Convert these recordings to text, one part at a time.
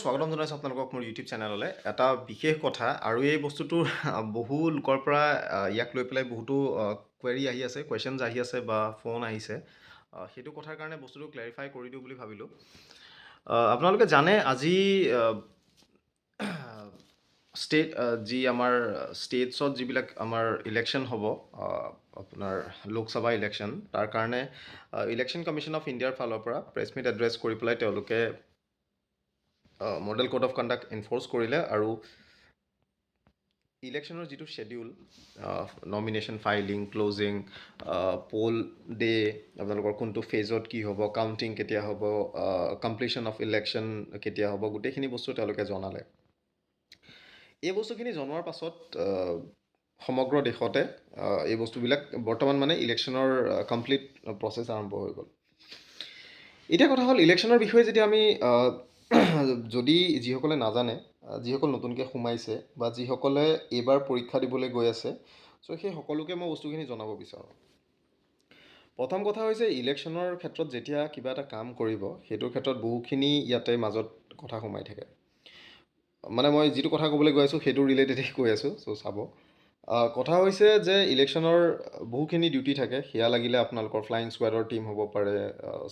স্বাগতম জনাইছোঁ আপোনালোকক মোৰ ইউটিউব চেনেললৈ। এটা বিশেষ কথা আৰু এই বস্তুটোৰ বহু লোকৰ পৰা ইয়াক লৈ পেলাই বহুতো কুৱেৰি আহি আছে, কুৱেশ্যনছ আহি আছে বা ফোন আহিছে। সেইটো কথাৰ কাৰণে বস্তুটো ক্লেৰিফাই কৰি দিওঁ বুলি ভাবিলোঁ। আপোনালোকে জানে আজি যি আমাৰ ষ্টেটছত যিবিলাক আমাৰ ইলেকশ্যন হ'ব, আপোনাৰ লোকসভা ইলেকশ্যন, তাৰ কাৰণে ইলেকশ্যন কমিশ্যন অফ ইণ্ডিয়াৰ ফালৰ পৰা প্ৰেছ মিট এড্ৰেছ কৰি পেলাই তেওঁলোকে model code of conduct enforce কৰিলে আৰু ইলেকশ্যনৰ যিটো শ্বেডিউল, নমিনেশ্যন ফাইলিং, ক্লজিং, পল ডে, আপোনালোকৰ কোনটো ফেজত কি হ'ব, কাউণ্টিং কেতিয়া হ'ব, কমপ্লিশ্যন অফ ইলেকশ্যন কেতিয়া হ'ব, গোটেইখিনি বস্তু তেওঁলোকে জনালে। এই বস্তুখিনি জনোৱাৰ পাছত সমগ্ৰ দেশতে এই বস্তুবিলাক বৰ্তমান মানে ইলেকশ্যনৰ কমপ্লিট প্ৰচেছ আৰম্ভ হৈ গ'ল। এতিয়া কথা হ'ল, ইলেকশ্যনৰ বিষয়ে যেতিয়া আমি যদি যিসকলে নাজানে, যিসকল নতুনকৈ সোমাইছে বা যিসকলে এইবাৰ পৰীক্ষা দিবলৈ গৈ আছে, চ' সেই সকলোকে মই বস্তুখিনি জনাব বিচাৰোঁ। প্ৰথম কথা হৈছে, ইলেকশ্যনৰ ক্ষেত্ৰত যেতিয়া কিবা এটা কাম কৰিব, সেইটোৰ ক্ষেত্ৰত বহুখিনি ইয়াতে মাজত কথা সোমাই থাকে। মানে মই যিটো কথা ক'বলৈ গৈ আছোঁ সেইটো ৰিলেটেডেই কৈ আছোঁ, চ' চাব। কথা হৈছে যে ইলেকশ্যনৰ বহুখিনি ডিউটি থাকে। সেয়া লাগিলে আপোনালোকৰ ফ্লাইং স্কোৱাডৰ টীম হ'ব পাৰে,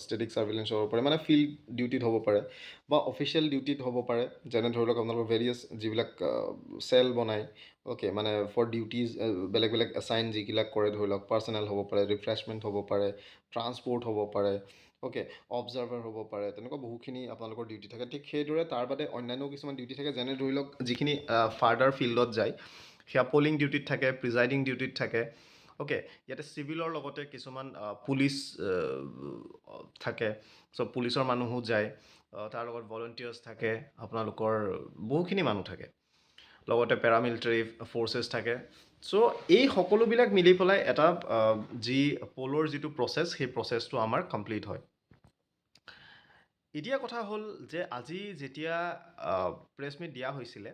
ষ্টেটিক ছাৰ্ভিলেঞ্চ হ'ব পাৰে, মানে ফিল্ড ডিউটিত হ'ব পাৰে বা অফিচিয়েল ডিউটিত হ'ব পাৰে, যেনে ধৰি লওক আপোনালোকৰ ভেৰিয়াছ যিবিলাক চেল বনায়, অ'কে, মানে ফৰ ডিউটিজ বেলেগ বেলেগ এছাইন যিবিলাক কৰে, ধৰি লওক পাৰ্চনেল হ'ব পাৰে, ৰিফ্ৰেছমেণ্ট হ'ব পাৰে, ট্ৰান্সপৰ্ট হ'ব পাৰে, অ'কে, অবজাৰ্ভাৰ হ'ব পাৰে, তেনেকুৱা বহুখিনি আপোনালোকৰ ডিউটি থাকে। ঠিক সেইদৰে তাৰ বাদে অন্যান্য কিছুমান ডিউটি থাকে, যেনে ধৰি লওক যিখিনি ফাৰ্ডাৰ ফিল্ডত যায়, সেয়া পলিং ডিউটিত থাকে, প্ৰিজাইডিং ডিউটিত থাকে, অ'কে। ইয়াতে চিভিলৰ লগতে কিছুমান পুলিচ থাকে, চ' পুলিচৰ মানুহো যায়, তাৰ লগত ভলণ্টিয়াৰ্ছ থাকে, আপোনালোকৰ বহুখিনি মানুহ থাকে, লগতে পেৰামিলিটাৰী ফ'ৰ্চেছ থাকে। চ' এই সকলোবিলাক মিলি পেলাই এটা যি পলৰ যিটো প্ৰচেছ, সেই প্ৰচেছটো আমাৰ কমপ্লিট হয়। এতিয়া কথা হ'ল যে আজি যেতিয়া প্ৰেছ মিট দিয়া হৈছিলে,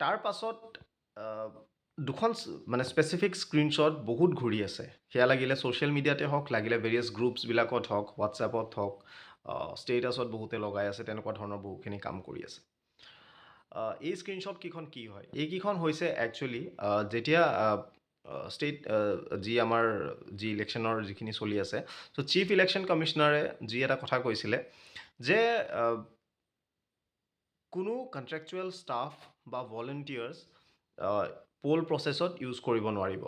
তাৰ পাছত দুখন মানে স্পেচিফিক স্ক্ৰীনশ্বট বহুত ঘূৰি আছে। সেয়া লাগিলে ছ'চিয়েল মিডিয়াতে হওক, লাগিলে ভেৰিয়াছ গ্ৰুপছবিলাকত হওক, হোৱাটছএপত হওক, ষ্টেটাছত বহুতে লগাই আছে, তেনেকুৱা ধৰণৰ বহুখিনি কাম কৰি আছে। এই স্ক্ৰীনশ্বটকেইখন কি হয়? এইকেইখন হৈছে একচুৱেলি যেতিয়া যি আমাৰ যি ইলেকশ্যনৰ যিখিনি চলি আছে, চ' চিফ ইলেকশ্যন কমিশ্যনাৰে যি এটা কথা কৈছিলে যে কোনো কণ্ট্ৰেকচুৱেল ষ্টাফ বা ভলণ্টিয়াৰ্ছ পল প্ৰচেছত ইউজ কৰিব নোৱাৰিব।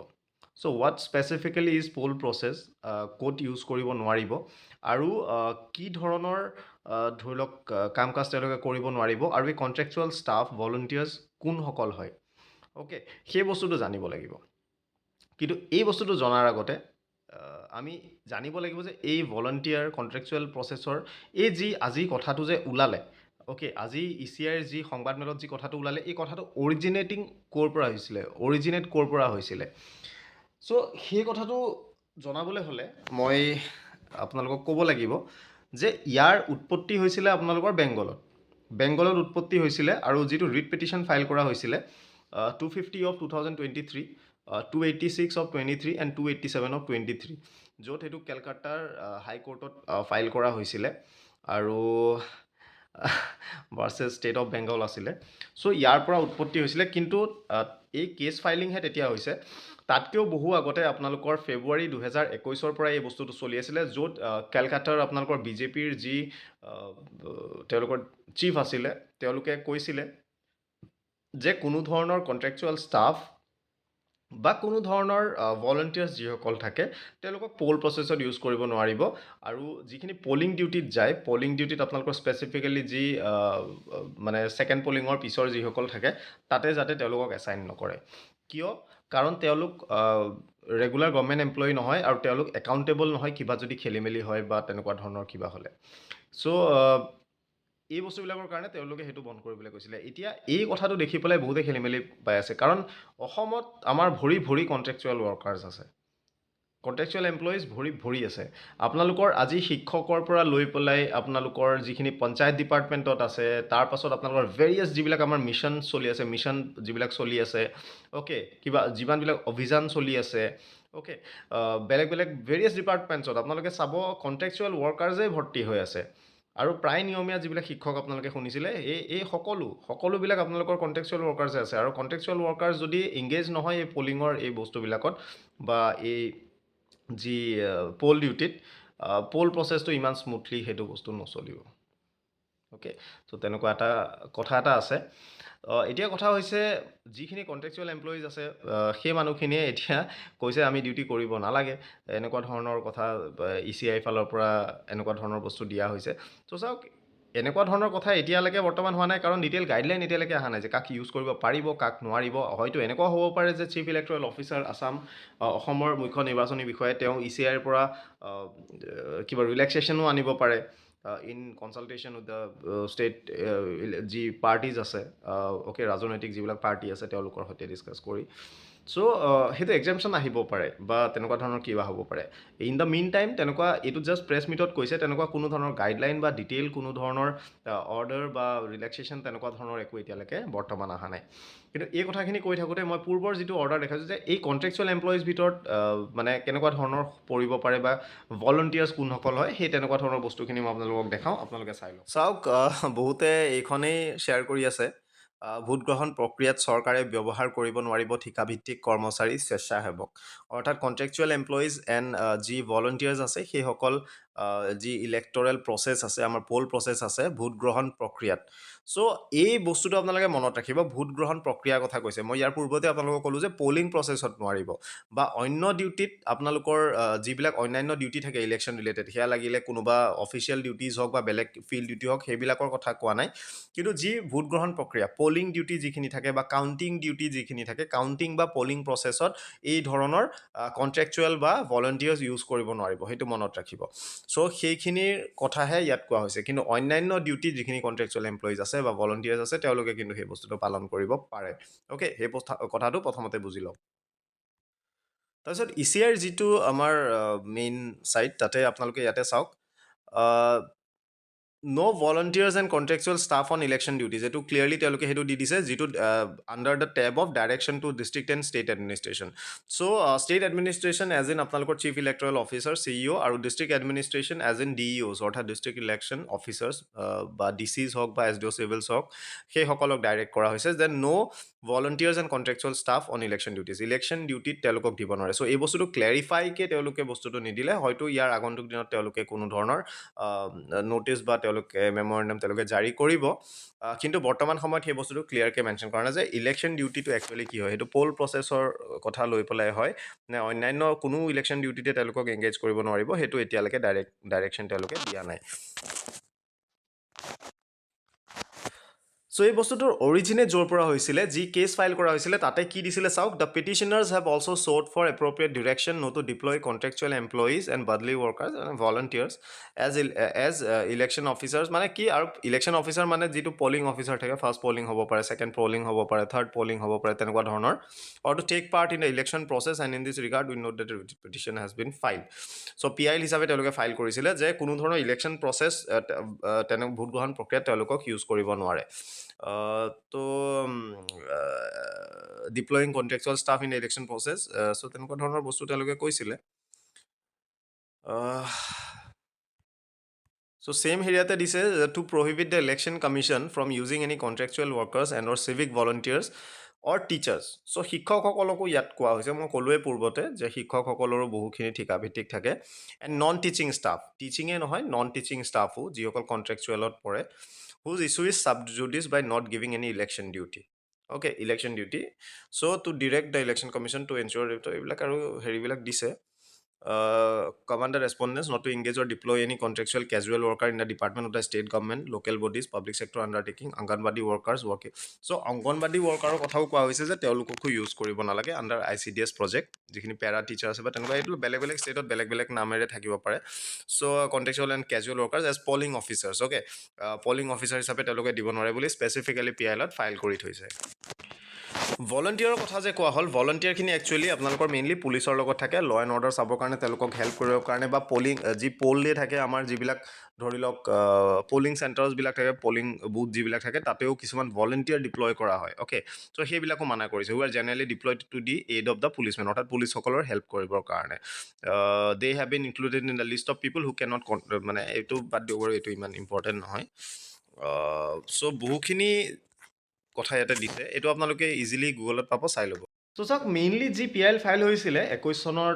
So' what specifically is poll process, ক'ত ইউজ কৰিব নোৱাৰিব, আৰু কি ধৰণৰ ধৰি লওক কাম কাজ তেওঁলোকে কৰিব নোৱাৰিব, আৰু এই কণ্ট্ৰেকচুৱেল ষ্টাফ ভলণ্টিয়াৰ্ছ কোনসকল হয়, অ'কে, সেই বস্তুটো জানিব লাগিব। কিন্তু এই বস্তুটো জনাৰ আগতে আমি জানিব লাগিব যে এই ভলণ্টিয়াৰ কণ্ট্ৰেকচুৱেল প্ৰচেছৰ এই যি আজি কথাটো যে ওলালে, অ'কে, আজি ECIৰ যি সংবাদমেলত যি কথাটো ওলালে, এই কথাটো অৰিজিনেট ক'ৰ পৰা হৈছিলে। চ' সেই কথাটো জনাবলৈ হ'লে মই আপোনালোকক ক'ব লাগিব যে ইয়াৰ উৎপত্তি হৈছিলে আপোনালোকৰ বেংগলত উৎপত্তি হৈছিলে, আৰু যিটো ৰিট পিটিশ্যন ফাইল কৰা হৈছিলে 250 of 2023, 286 of 23 and 287 of 23, য'ত সেইটো কেলকাতাৰ হাইকোৰ্টত ফাইল কৰা হৈছিলে, আৰু ভাৰ্চেছ ষ্টেট অফ বেংগল আছিলে। চ' ইয়াৰ পৰা উৎপত্তি হৈছিলে, কিন্তু এই কেছ ফাইলিংহে তেতিয়া হৈছে। তাতকৈও বহু আগতে আপোনালোকৰ ফেব্ৰুৱাৰী 2021 পৰা এই বস্তুটো চলি আছিলে, য'ত কেলকাতাৰ আপোনালোকৰ BJPৰ যি তেওঁলোকৰ চিফ আছিলে, তেওঁলোকে কৈছিলে যে কোনো ধৰণৰ কণ্ট্ৰেকচুৱেল ষ্টাফ বা কোনো ধৰণৰ ভলণ্টিয়াৰ্ছ যিসকল থাকে, তেওঁলোকক পল প্ৰচেছত ইউজ কৰিব নোৱাৰিব, আৰু যিখিনি পলিং ডিউটিত যায়, পলিং ডিউটিত আপোনালোকৰ স্পেচিফিকেলি যি মানে ছেকেণ্ড পলিঙৰ পিছৰ যিসকল থাকে, তাতে যাতে তেওঁলোকক এছাইন নকৰে। কিয়? কাৰণ তেওঁলোক ৰেগুলাৰ গভৰ্ণমেণ্ট এমপ্লয়ী নহয়, আৰু তেওঁলোক একাউণ্টেবল নহয় কিবা যদি খেলি মেলি হয় বা তেনেকুৱা ধৰণৰ কিবা হ'লে। চ' এই বস্তুবিলাকৰ কাৰণে তেওঁলোকে সেইটো বন্ধ কৰিবলৈ কৈছিলে। এতিয়া এই কথাটো দেখি পেলাই বহুতে খেলি মেলি পাই আছে, কাৰণ অসমত আমাৰ ভৰি ভৰি কণ্ট্ৰেকচুৱেল ৱৰ্কাৰ্ছ আছে, কণ্ট্ৰেকচুৱেল এমপ্লয়িজ ভৰি আছে। আপোনালোকৰ আজি শিক্ষকৰ পৰা লৈ পেলাই আপোনালোকৰ যিখিনি পঞ্চায়ত ডিপাৰ্টমেণ্টত আছে, তাৰ পাছত আপোনালোকৰ ভেৰিয়াছ যিবিলাক আমাৰ মিছন চলি আছে, যিবিলাক চলি আছে, অ'কে, যিমানবিলাক অভিযান চলি আছে, অ'কে, বেলেগ বেলেগ ভেৰিয়াছ ডিপাৰ্টমেণ্টছত আপোনালোকে চাব কণ্ট্ৰেকচুৱেল ৱৰ্কাৰ্ছেই ভৰ্তি হৈ আছে। আৰু প্ৰায় নিয়মীয়া যিবিলাক শিক্ষক আপোনালোকে শুনিছিলে এই সকলোবিলাক আপোনালোকৰ কণ্টেক্সুৱেল ৱৰ্কাৰ্ছে আছে আৰু কণ্টেক্সুৱেল ৱৰ্কাৰ্ছ যদি এংগেজ নহয় এই পলিঙৰ এই বস্তুবিলাকত বা এই যি পল ডিউটিত পল প্ৰচেছটো ইমান স্মুথলি সেইটো বস্তু নচলিব অ'কে ত' তেনেকুৱা এটা কথা এটা আছে এতিয়া কথা হৈছে যিখিনি কণ্টেক্সুৱেল এমপ্লয়িজ আছে সেই মানুহখিনিয়ে এতিয়া কৈছে আমি ডিউটি কৰিব নালাগে এনেকুৱা ধৰণৰ কথা ECI ফালৰ পৰা এনেকুৱা ধৰণৰ বস্তু দিয়া হৈছে ত' চাওক এনেকুৱা ধৰণৰ কথা এতিয়ালৈকে বৰ্তমান হোৱা নাই কাৰণ ডিটেইল গাইডলাইন এতিয়ালৈকে অহা নাই যে কাক ইউজ কৰিব পাৰিব কাক নোৱাৰিব হয়তো এনেকুৱা হ'ব পাৰে যে চিফ ইলেক্ট'ৰেল অফিচাৰ অসমৰ মুখ্য নিৰ্বাচনী বিষয়াই তেওঁ ECIৰ পৰা কিবা ৰিলেক্সেশ্যনো আনিব পাৰে in consultation with the state যি পাৰ্টিজ আছে অ'কে ৰাজনৈতিক যিবিলাক পাৰ্টি আছে তেওঁলোকৰ সৈতে ডিছকাছ কৰি চ' সেইটো এক্সামশ্যন আহিব পাৰে বা তেনেকুৱা ধৰণৰ কিবা হ'ব পাৰে ইন দ্য মিন টাইম তেনেকুৱা এইটো জাষ্ট প্ৰেছ মিটত কৈছে তেনেকুৱা কোনো ধৰণৰ গাইডলাইন বা ডিটেইল কোনো ধৰণৰ অৰ্ডাৰ বা ৰিলেক্সেশ্যন তেনেকুৱা ধৰণৰ একো এতিয়ালৈকে বৰ্তমান অহা নাই কিন্তু এই কথাখিনি কৈ থাকোঁতে মই পূৰ্বৰ যিটো অৰ্ডাৰ দেখাইছোঁ যে এই কণ্ট্ৰেকচুৱেল এমপ্লয়িজ ভিতৰত মানে কেনেকুৱা ধৰণৰ পৰিব পাৰে বা ভলণ্টিয়াৰ্ছ কোনসকল হয় সেই তেনেকুৱা ধৰণৰ বস্তুখিনি মই আপোনালোকক দেখাওঁ আপোনালোকে চাই লওক চাওক বহুতে এইখনেই শ্বেয়াৰ কৰি আছে ভোট গ্ৰহণ প্ৰক্ৰিয়াত চৰকাৰে ব্যৱহাৰ কৰিব নোৱাৰিব ঠিকাভিত্তিক কৰ্মচাৰী স্বেচ্ছাসেৱক অৰ্থাৎ কণ্ট্ৰেকচুৱেল এমপ্লয়িজ এণ্ড যি ভলণ্টিয়াৰ্ছ আছে সেইসকল যি ইলেক্টৰেল প্ৰচেছ আছে আমাৰ পল প্ৰচেছ আছে ভোট গ্ৰহণ প্ৰক্ৰিয়াত চ' এই বস্তুটো আপোনালোকে মনত ৰাখিব ভোট গ্ৰহণ প্ৰক্ৰিয়াৰ কথা কৈছে মই ইয়াৰ পূৰ্বতে আপোনালোকক ক'লোঁ যে পলিং প্ৰচেছত নোৱাৰিব বা অন্য ডিউটিত আপোনালোকৰ যিবিলাক অন্যান্য ডিউটি থাকে ইলেকশ্যন ৰিলেটেড সেয়া লাগিলে কোনোবা অফিচিয়েল ডিউটিজ হওক বা বেলেগ ফিল্ড ডিউটি হওক সেইবিলাকৰ কথা কোৱা নাই কিন্তু যি ভোট গ্ৰহণ প্ৰক্ৰিয়া পলিং ডিউটি যিখিনি থাকে বা কাউণ্টিং ডিউটি যিখিনি থাকে কাউণ্টিং বা পলিং প্ৰচেছত এই ধৰণৰ কণ্ট্ৰেকচুৱেল বা ভলণ্টিয়াৰ্ছ ইউজ কৰিব নোৱাৰিব সেইটো মনত ৰাখিব চ' সেইখিনিৰ কথাহে ইয়াত কোৱা হৈছে কিন্তু অন্যান্য ডিউটি যিখিনি কণ্ট্ৰেকচুৱেল এমপ্লয়িজ আছে বা ভলণ্টিয়াৰ্ছ আছে তেওঁলোকে কিন্তু সেই বস্তুটো পালন কৰিব পাৰে অ'কে সেই কথাটো প্ৰথমতে বুজি লওক তাৰপিছত ECIৰ যিটো আমাৰ মেইন ছাইট তাতে আপোনালোকে ইয়াতে চাওক no volunteers and contractual staff on election duties এইটো ক্লিয়াৰলি তেওঁলোকে সেইটো দি দিছে যিটো under the tab of direction to district and state administration so' state administration as in আপোনালোকৰ চিফ ইলেক্টৰেল অফিচাৰ CEO আৰু district administration as in DEOs অৰ্থাৎ district election officers বা DCs হওক বা SDO চিভিলছ হওক সেইসকলক ডাইৰেক্ট কৰা হৈছে যে no' volunteers and contractual staff on election duties election ডিউটিত তেওঁলোকক দিব নোৱাৰে চ' এই বস্তুটো ক্লেৰিফাইকে তেওঁলোকে বস্তুটো নিদিলে হয়তো ইয়াৰ আগন্তুক দিনত তেওঁলোকে কোনো ধৰণৰ ন'টিছ বা তেওঁলোকে মেমৰেণ্ডাম তেওঁলোকে জাৰি কৰিব কিন্তু বৰ্তমান সময়ত সেই বস্তুটো ক্লিয়াৰকৈ মেনশ্যন কৰা নাই যে ইলেকশ্যন ডিউটিটো একচুৱেলি কি হয় সেইটো পল প্ৰচেছৰ কথা লৈ পেলাই হয় নে অন্যান্য কোনো ইলেকশ্যন ডিউটিতে তেওঁলোকক এংগেজ কৰিব নোৱাৰিব সেইটো এতিয়ালৈকে ডাইৰেকশ্যন তেওঁলোকে দিয়া নাই চ' এই বস্তুটোৰ অৰিজিনেট য'ৰ পৰা হৈছিলে যি কেছ ফাইল কৰা হৈছিলে তাতে কি দিছিলে চাওক the petitioners have also' sought for appropriate direction not to deploy contractual employees and badli workers and volunteers as election officers মানে কি আৰু ইলেকশ্যন অফিচাৰ মানে যিটো পলিং অফিচাৰ থাকে ফাৰ্ষ্ট পলিং হ'ব পাৰে ছেকেণ্ড পলিং হ'ব পাৰে থাৰ্ড পলিং হ'ব পাৰে তেনেকুৱা ধৰণৰ or to take part in the election process and in this regard we note that petition has been file so' PIL হিচাপে তেওঁলোকে ফাইল কৰিছিলে যে কোনো ধৰণৰ ইলেকশ্যন প্ৰচেছ ভোট গ্ৰহণ প্ৰক্ৰিয়াত তেওঁলোকক ইউজ কৰিব নোৱাৰে to deploying contractual staff in election process so' তেনেকুৱা ধৰণৰ বস্তু তেওঁলোকে কৈছিলে চ' ছেইম হেৰিয়াতে দিছে to prohibit the election commission from using any contractual workers and or civic volunteers or teachers so' শিক্ষকসকলকো ইয়াত কোৱা হৈছে মই ক'লোৱে পূৰ্বতে যে শিক্ষকসকলৰো বহুখিনি ঠিকাভিত্তিক থাকে এণ্ড নন টিচিং ষ্টাফ টিচিঙে নহয় নন টিচিং ষ্টাফো যিসকল কণ্ট্ৰেকচুৱেলত পৰে whose issue is sub judice by not giving any election duty okay election duty so' to direct the election commission to ensure এইবিলাক আৰু হেৰিবিলাক দিছে command the respondents not to engage or deploy any contractual casual worker in the department of the state government, local bodies, public sector undertaking, Anganwadi workers working. So, Anganwadi worker কথাও কোৱা হৈছে যে তেওঁলোককো use কৰিব নালাগে under ICDS project যিখিনি পেৰা teacher আছে বা তেনেকুৱা এইটো বেলেগ বেলেগ ষ্টেটত বেলেগ বেলেগ নামেৰে থাকিব পাৰে so' contextual and casual workers as polling officers polling officer হিচাপে তেওঁলোকে দিব নোৱাৰে বুলি স্পেচিফিকেলি PILত ফাইল কৰি থৈছে ভলণ্টিয়াৰৰ কথা যে কোৱা হ'ল, ভলণ্টিয়াৰখিনি একচুৱেলি আপোনালোকৰ মেইনলি পুলিচৰ লগত থাকে, ল' এণ্ড অৰ্ডাৰ চাবৰ কাৰণে, তেওঁলোকক হেল্প কৰিবৰ কাৰণে, বা যি পল ডে থাকে আমাৰ যিবিলাক ধৰি লওক পলিং চেণ্টাৰ্ছবিলাক থাকে, পলিং বুথ যিবিলাক থাকে, তাতেও কিছুমান ভলণ্টিয়াৰ ডিপ্লয় কৰা হয়, অ'কে। চ' সেইবিলাকো মানা কৰিছে, who are generally deployed to the aid of the policemen, অৰ্থাৎ পুলিচসকলৰ হেল্প কৰিবৰ কাৰণে। They have been included in the list of people who can not, মানে এইটো বাদ দিব বাৰু, এইটো ইমান ইম্পৰ্টেণ্ট নহয়। চ' বহুখিনি কথা ইয়াতে দিছে, এইটো আপোনালোকে ইজিলি গুগলত পাব, চাই ল'ব। চ' চাওক, মেইনলি যি PIL ফাইল হৈছিলে 21 চনৰ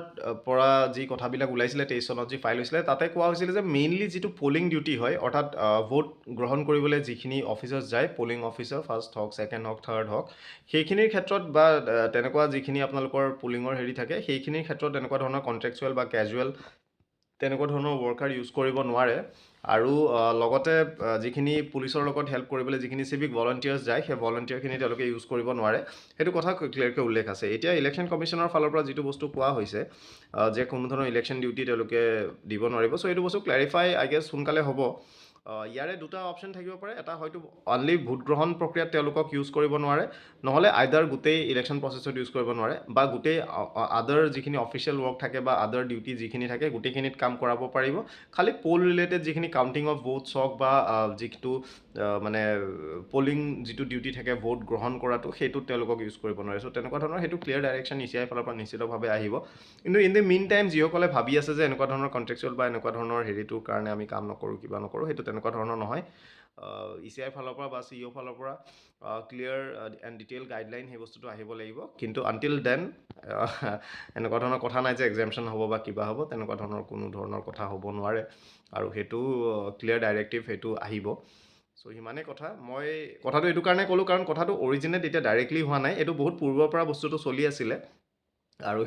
পৰা যি কথাবিলাক ওলাইছিলে, 23 চনত যি ফাইল হৈছিলে, তাতে কোৱা হৈছিলে যে মেইনলি যিটো পলিং ডিউটি হয়, অৰ্থাৎ ভোট গ্ৰহণ কৰিবলৈ যিখিনি অফিচাৰ্ছ যায়, পলিং অফিচাৰ ফাৰ্ষ্ট হওক, ছেকেণ্ড হওক, থাৰ্ড হওক, সেইখিনিৰ ক্ষেত্ৰত বা তেনেকুৱা যিখিনি আপোনালোকৰ পলিঙৰ হেৰি থাকে, সেইখিনিৰ ক্ষেত্ৰত তেনেকুৱা ধৰণৰ কণ্ট্ৰেকচুৱেল বা কেজুৱেল তেনেকুৱা ধৰণৰ ৱৰ্কাৰ ইউজ কৰিব নোৱাৰে। আৰু লগতে যিখিনি পুলিচৰ লগত হেল্প কৰিবলৈ যিখিনি চিভিক ভলণ্টিয়াৰ্ছ যায়, সেই ভলণ্টিয়াৰখিনি তেওঁলোকে ইউজ কৰিব নোৱাৰে, সেইটো কথা ক্লিয়াৰকৈ উল্লেখ আছে। এতিয়া ইলেকশ্যন কমিশ্যনৰ ফালৰ পৰা যিটো বস্তু কোৱা হৈছে যে কোনো ধৰণৰ ইলেকশ্যন ডিউটি তেওঁলোকে দিব নোৱাৰিব, চ' এইটো বস্তু ক্লেৰিফাই আই গেছ সোনকালে হ'ব। ইয়াৰে দুটা অপশ্যন থাকিব পাৰে, এটা হয়তো অনলি ভোট গ্ৰহণ প্ৰক্ৰিয়াত তেওঁলোকক ইউজ কৰিব নোৱাৰে, নহ'লে আইদাৰ গোটেই ইলেকশ্যন প্ৰচেছত ইউজ কৰিব নোৱাৰে, বা গোটেই আদাৰ যিখিনি অফিচিয়েল ৱৰ্ক থাকে বা আদাৰ ডিউটি যিখিনি থাকে গোটেইখিনিত কাম কৰাব পাৰিব, খালি পল ৰিলেটেড যিখিনি কাউণ্টিং অফ ভোটছ হওক বা যিটো মানে পলিং যিটো ডিউটি থাকে ভোট গ্ৰহণ কৰাটো, সেইটোত তেওঁলোকক ইউজ কৰিব নোৱাৰে। চ' তেনেকুৱা ধৰণৰ সেইটো ক্লিয়াৰ ডাইৰেকশ্যন ECI ফালৰ পৰা নিশ্চিতভাৱে আহিব। কিন্তু ইন দ্য মেইন টাইম যিসকলে ভাবি আছে যে এনেকুৱা ধৰণৰ কণ্ট্ৰেকচুৱেল বা এনেকুৱা ধৰণৰ হেৰিটোৰ কাৰণে আমি কাম নকৰোঁ, কিবা নকৰোঁ, সেইটো তেনেকুৱা ধৰণৰ নহয়। ECI ফালৰ পৰা বা CEO ফালৰ পৰা ক্লিয়াৰ এণ্ড ডিটেইল গাইডলাইন সেই বস্তুটো আহিব লাগিব। কিন্তু আনটিল দেন এনেকুৱা ধৰণৰ কথা নাই যে এক্সামশ্যন হ'ব বা কিবা হ'ব, তেনেকুৱা ধৰণৰ কোনো ধৰণৰ কথা হ'ব নোৱাৰে, আৰু সেইটো ক্লিয়াৰ ডাইৰেক্টিভ সেইটো আহিব। চ' সিমানেই কথা। মই কথাটো এইটো কাৰণে ক'লোঁ, কাৰণ কথাটো অৰিজিনেট এতিয়া ডাইৰেক্টলি হোৱা নাই, এইটো বহুত পূৰ্বৰ পৰা বস্তুটো চলি আছিলে, আৰু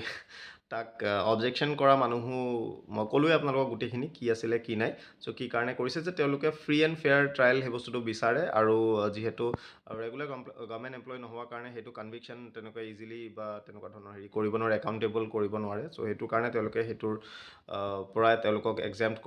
তাক অবজেকশ্যন কৰা মানুহো মই ক'লোৱে আপোনালোকক গোটেইখিনি কি আছিলে কি নাই। চ' কি কাৰণে কৰিছে যে তেওঁলোকে ফ্ৰী এণ্ড ফেয়াৰ ট্ৰায়েল সেই বস্তুটো বিচাৰে, আৰু যিহেতু ৰেগুলাৰ গভৰ্ণমেণ্ট এমপ্লয় নোহোৱাৰ কাৰণে সেইটো কনভিকশ্যন তেনেকুৱা ইজিলি বা তেনেকুৱা ধৰণৰ হেৰি কৰিব নোৱাৰে, একাউণ্টেবল কৰিব নোৱাৰে। চ' সেইটো কাৰণে তেওঁলোকে সেইটোৰ পৰাই তেওঁলোকক এক্সাম্প্ট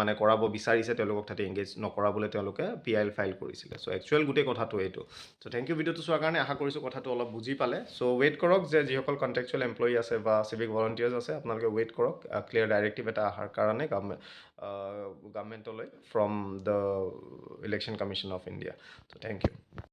মানে কৰাব বিচাৰিছে, তেওঁলোকক তাতে এংগেজ নকৰাবলৈ তেওঁলোকে PIL ফাইল কৰিছিলে। চ' একচুৱেল গোটেই কথাটো এইটো। চ' থেংক ইউ ভিডিঅ'টো চোৱাৰ কাৰণে, আশা কৰিছোঁ কথাটো অলপ বুজি পালে। চ' ৱেইট কৰক যে যিসকল কণ্ট্ৰেকচুৱেল এমপ্লয়ী আছে বা চিভিক ভলণ্টিয়াৰ্ছ আছে, আপোনালোকে ৱেইট কৰক ক্লিয়াৰ ডাইৰেক্টিভ এটা অহাৰ কাৰণে গভৰ্ণমেণ্টলৈ from the election commission of India. So' thank U.